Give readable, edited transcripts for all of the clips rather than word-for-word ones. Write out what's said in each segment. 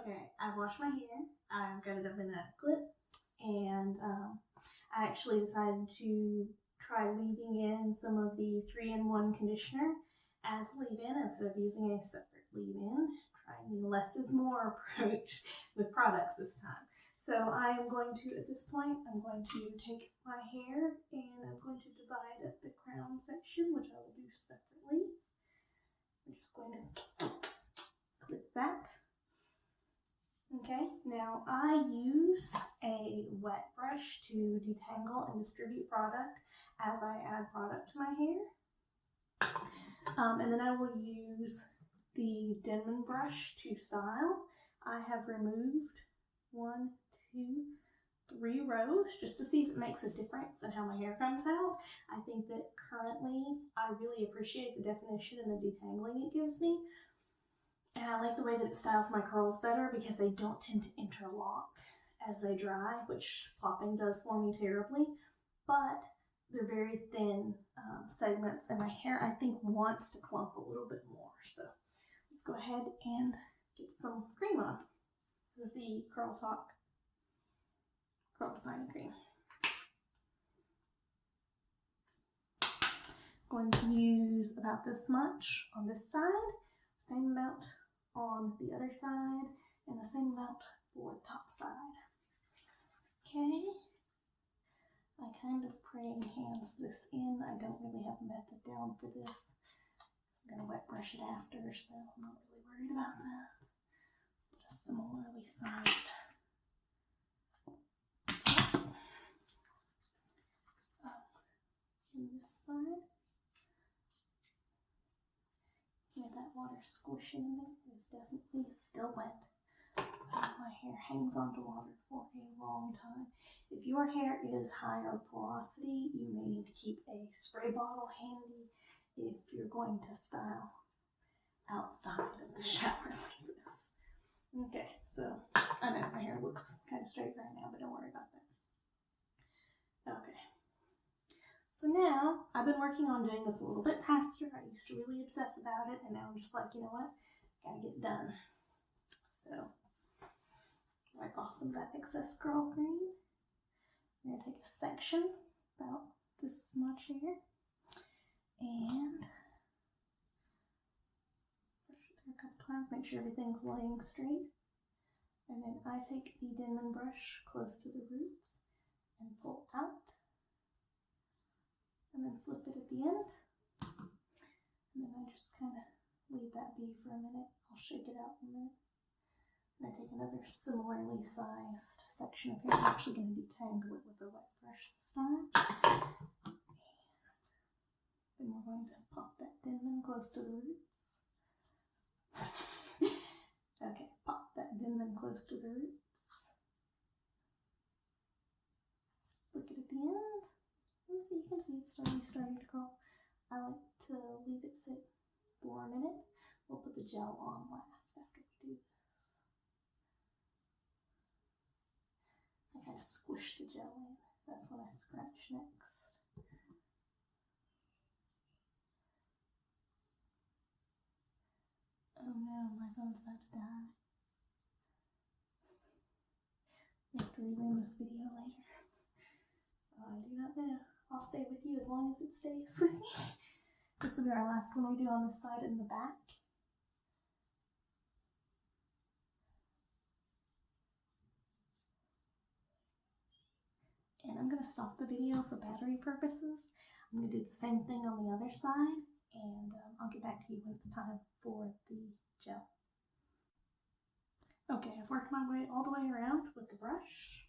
Okay, I've washed my hair. I've got it up in a clip, and I actually decided to try leaving in some of the 3-in-1 conditioner as leave-in instead of using a separate leave-in. Trying the less is more approach with products this time. So I am going to, at this point, I'm going to take my hair and I'm going to divide up the crown section, which I will do separately. I'm just going to clip that. Okay, now I use a wet brush to detangle and distribute product as I add product to my hair. And then I will use the Denman brush to style. I have removed 1, 2, 3 rows just to see if it makes a difference in how my hair comes out. I think that currently I really appreciate the definition and the detangling it gives me. And I like the way that it styles my curls better because they don't tend to interlock as they dry, which plopping does for me terribly. But they're very thin segments, and my hair, I think, wants to clump a little bit more. So let's go ahead and get some cream on. This is the Curl Talk Curl Defining Cream. Going to use about this much on this side, same amount on the other side, and the same amount for the top side. Okay. I kind of praying hands this in. I don't really have a method down for this. I'm going to wet brush it after, so I'm not really worried about that. But a similarly sized. In this side. With that water squishing in it, it's definitely still wet. My hair hangs onto water for a long time. If your hair is higher porosity, you may need to keep a spray bottle handy if you're going to style outside of the shower like this. Okay, so I know my hair looks kind of straight right now, but don't worry about that. Okay. So now, I've been working on doing this a little bit faster. I used to really obsess about it, and now I'm just like, you know what? Gotta get it done. So, wipe off some of that excess curl cream. I'm gonna take a section, about this much here, and brush it through a couple times, make sure everything's laying straight. And then I take the Denman brush close to the roots and pull out. And then flip it at the end. And then I just kind of leave that be for a minute. I'll shake it out in a minute. And I take another similarly sized section of hair. I'm actually going to detangle it with a wet brush this time. And then we're going to pop that Denman close to the roots. Okay, pop that Denman close to the roots. Flick it at the end. So you can see it's starting to curl. I like to leave it sit for a minute. We'll put the gel on last after we do this. I kind of squish the gel in. That's when I scratch next. Oh no, my phone's about to die. I have to resume this video later. I do not know. I'll stay with you as long as it stays with me. This will be our last one we do on this side and the back. And I'm going to stop the video for battery purposes. I'm going to do the same thing on the other side, and I'll get back to you when it's time for the gel. Okay, I've worked my way all the way around with the brush.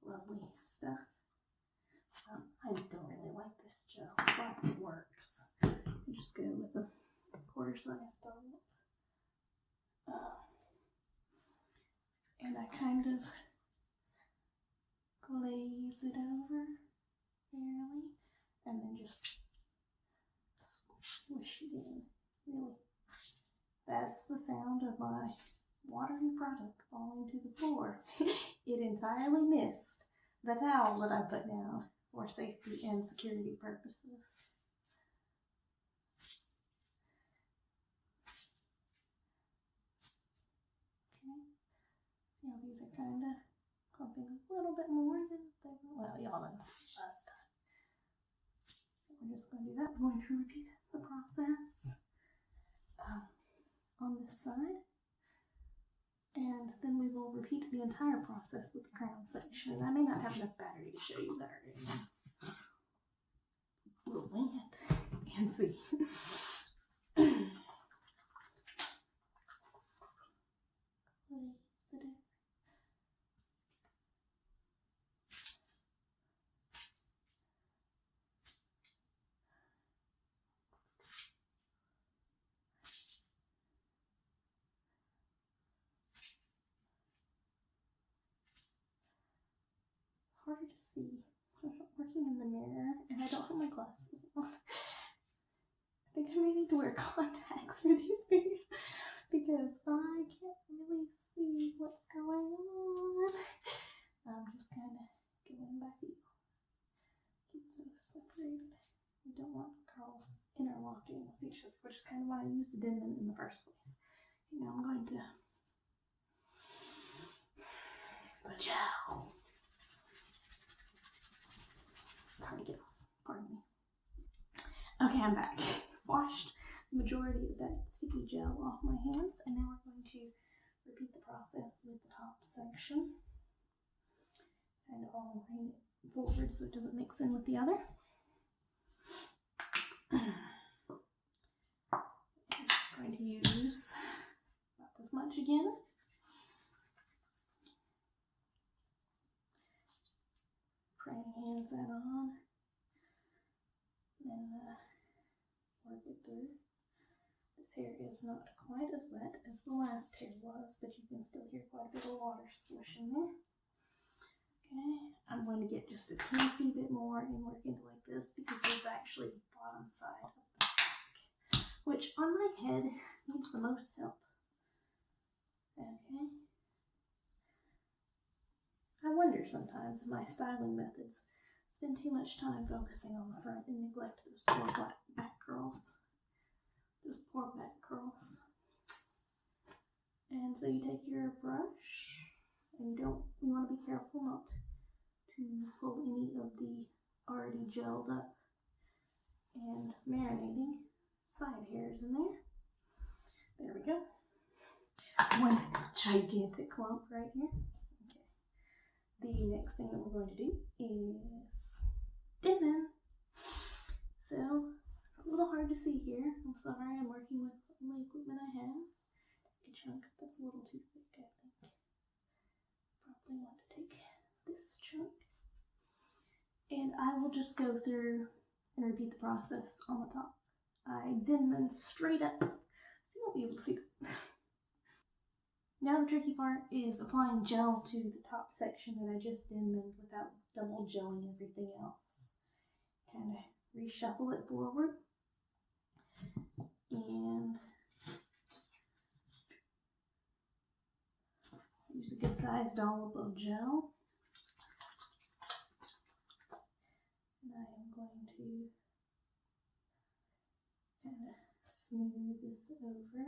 Lovely stuff. I don't really like this gel, but it works. I just go with a quarter-size dollop. And I kind of glaze it over fairly, and then just squish it in. Really, that's the sound of my watery product falling to the floor. It entirely missed the towel that I put down for safety and security purposes. clumping a little bit more than well, y'all know last time. We're just going to do that. We're going to repeat the process on this side. And then we will repeat the entire process with the crown section. I may not have enough battery to show you that right now. We'll wing it and see. Harder to see. I'm working in the mirror and I don't have my glasses on. I think I may need to wear contacts for these videos because I can't really see what's going on. I'm just kind of going by feel. Keep those separated. We don't want curls interlocking with each other, which is kind of why I used the Denman in the first place. Okay, now I'm going to the gel. Time to get off. Pardon me. Okay, I'm back. Washed the majority of that sticky gel off my hands, and now we're going to repeat the process with the top section. And I'll bring it forward so it doesn't mix in with the other. I'm going to use about this much again. Praying hands that on, then work it through. This hair is not quite as wet as the last hair was, but you can still hear quite a bit of water swishing there. Okay, I'm going to get just a teensy bit more and work into like this because this is actually the bottom side of the back, which on my head needs the most help. Okay. I wonder sometimes if my styling methods spend too much time focusing on the front and neglect those poor back curls. Those poor back curls. And so you take your brush and you want to be careful not to pull any of the already gelled up and marinating side hairs in there. There we go. One gigantic clump right here. The next thing that we're going to do is Denman. So it's a little hard to see here. I'm sorry, I'm working with the only equipment I have. Take a chunk that's a little too thick, I think. Probably want to take this chunk. And I will just go through and repeat the process on the top. I Denman straight up, so you won't be able to see it. Now the tricky part is applying gel to the top section that I just Denmaned without double gelling everything else. Kind of reshuffle it forward and use a good sized dollop of gel. And I am going to kind of smooth this over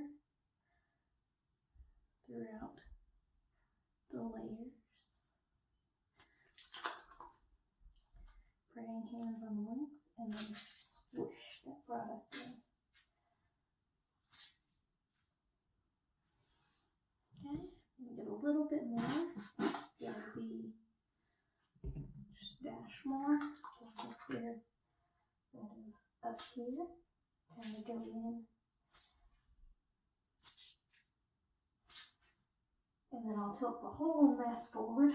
throughout the layers. Praying hands on the length and then squish that product in. Okay, I'm get a little bit more. That'll be just dash more. This here that is up here. Kind of go in. And then I'll tilt the whole mess forward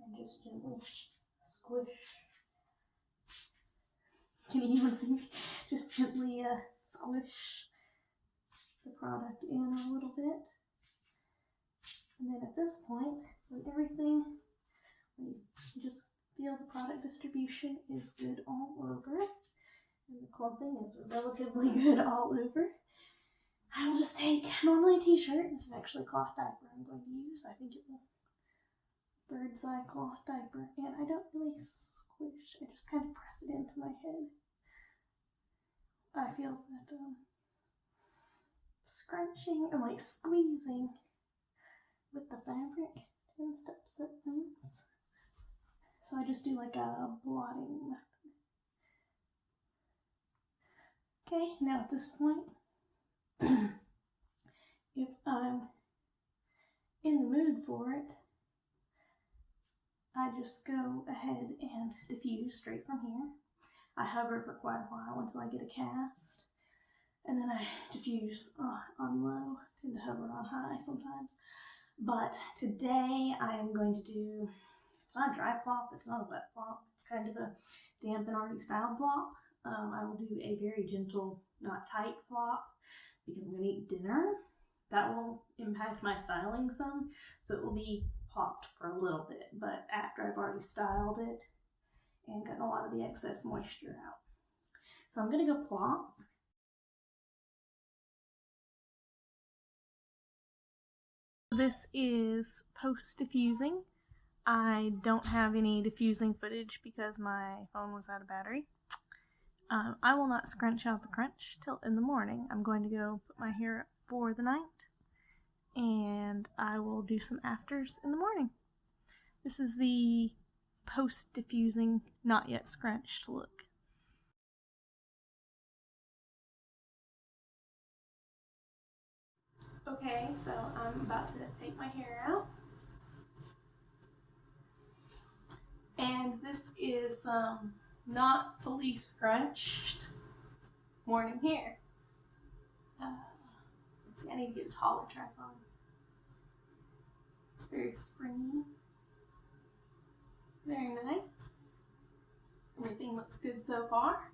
and just gently squish. Can you even see me? Just gently squish the product in a little bit. And then at this point, when you just feel the product distribution is good all over, and the clumping is relatively good all over, I will just take normally a t-shirt. This is actually a cloth diaper I'm going to use. I think it will bird's eye cloth diaper, and I don't really squish. I just kind of press it into my head. I feel that scrunching and like squeezing with the fabric and steps at things. So I just do like a blotting method. Okay, now at this point, if I'm in the mood for it, I just go ahead and diffuse straight from here. I hover for quite a while until I get a cast, and then I diffuse on low, tend to hover on high sometimes. But today I am going to do, it's not a dry plop, it's not a wet plop, it's kind of a damp and already styled plop. I will do a very gentle, not tight plop because I'm going to eat dinner. That will impact my styling some, so it will be popped for a little bit, but after I've already styled it and gotten a lot of the excess moisture out. So I'm going to go plop. This is post-diffusing. I don't have any diffusing footage because my phone was out of battery. I will not scrunch out the crunch till in the morning. I'm going to go put my hair up for the night, and I will do some afters in the morning. This is the post-diffusing, not yet scrunched look. Okay, so I'm about to take my hair out. And this is not fully scrunched morning hair. I need to get a taller tripod. It's very springy. Very nice. Everything looks good so far.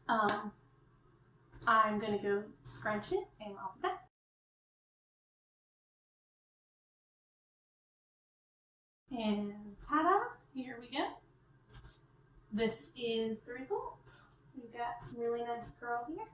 I'm going to go scrunch it and I'll be back. And ta-da! Here we go. This is the result. We've got some really nice curl here.